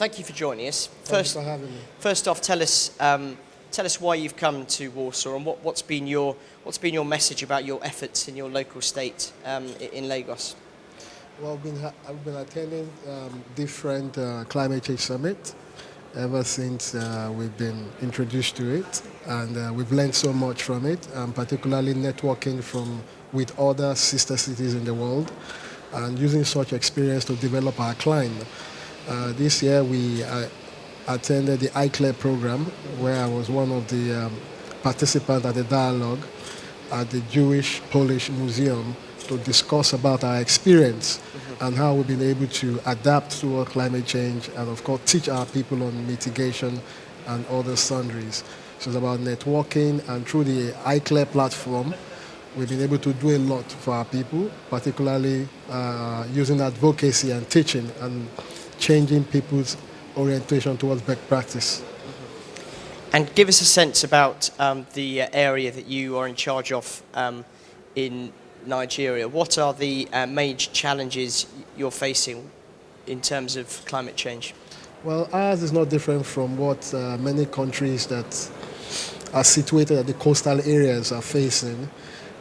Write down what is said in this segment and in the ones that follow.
thank you for joining us. Thank you for having me. First off, tell us why you've come to Warsaw and what's been your message about your efforts in your local state in Lagos. Well, I've been attending different climate change summits ever since we've been introduced to it, and we've learned so much from it, particularly networking with other sister cities in the world and using such experience to develop our climb. This year we attended the ICLER program, where I was one of the participants at the dialogue at the Jewish-Polish Museum to discuss about our experience and how we've been able to adapt to climate change and, of course, teach our people on mitigation and other sundries. So it's about networking, and through the ICLER platform, we've been able to do a lot for our people, particularly using advocacy and teaching and changing people's orientation towards best practice. And give us a sense about the area that you are in charge of in Nigeria. What are the major challenges you're facing in terms of climate change? Well, ours is not different from what many countries that are situated at the coastal areas are facing.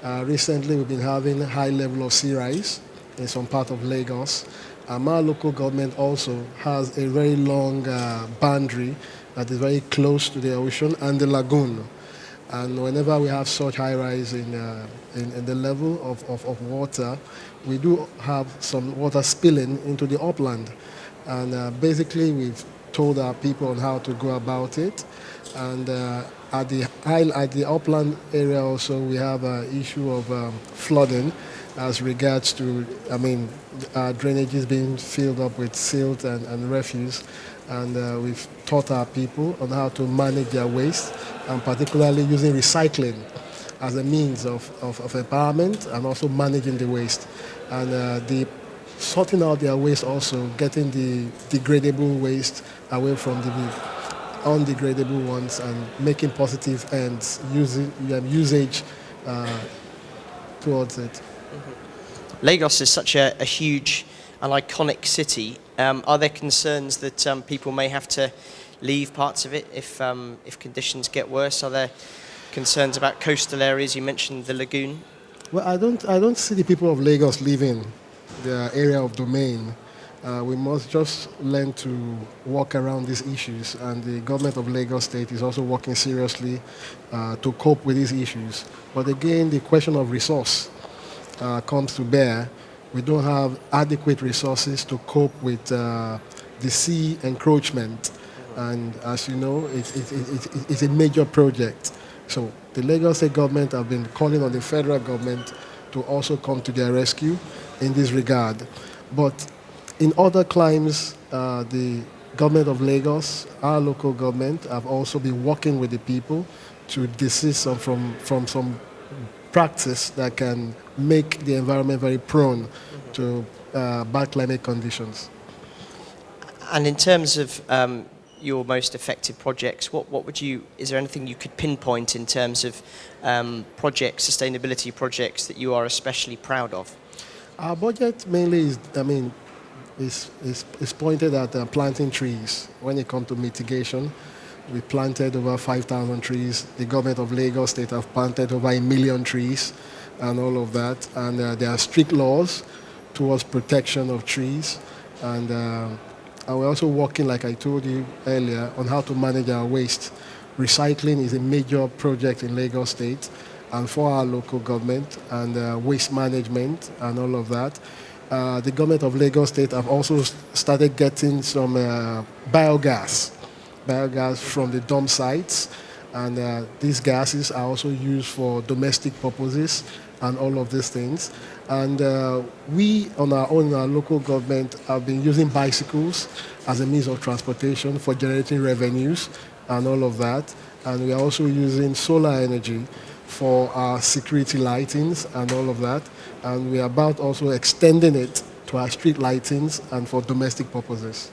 Recently, we've been having a high level of sea rise in some part of Lagos. Our local government also has a very long boundary that is very close to the ocean and the lagoon. And whenever we have such high rise in the level of water, we do have some water spilling into the upland. And basically, we've told our people on how to go about it. And at the upland area also, we have an issue of flooding as regards to, drainages being filled up with silt and refuse. And we've taught our people on how to manage their waste, and particularly using recycling as a means of empowerment and also managing the waste. And sorting out their waste also, getting the degradable waste away from the undegradable ones and making positive ends, usage towards it. Lagos is such a huge and iconic city. Are there concerns that people may have to leave parts of it if conditions get worse? Are there concerns about coastal areas? You mentioned the lagoon. Well, I don't see the people of Lagos leaving their area of domain. We must just learn to walk around these issues, and the government of Lagos State is also working seriously to cope with these issues. But again, the question of resource comes to bear. We don't have adequate resources to cope with the sea encroachment, and as you know, it's a major project. So the Lagos State government have been calling on the federal government to also come to their rescue in this regard. But in other climes, the government of Lagos, our local government, have also been working with the people to desist from some practice that can make the environment very prone to bad climate conditions. And in terms of your most effective projects, is there anything you could pinpoint in terms of projects, sustainability projects that you are especially proud of? Our budget mainly is pointed at planting trees. When it comes to mitigation, we planted over 5,000 trees. The government of Lagos State have planted over 1 million trees and all of that. And there are strict laws towards protection of trees. And we're also working, like I told you earlier, on how to manage our waste. Recycling is a major project in Lagos State and for our local government, and waste management and all of that. The government of Lagos State have also started getting some biogas from the dump sites, and these gases are also used for domestic purposes and all of these things. And we, on our own, in our local government, have been using bicycles as a means of transportation for generating revenues and all of that. And we are also using solar energy for our security lightings and all of that. And we are about also extending it to our street lightings and for domestic purposes.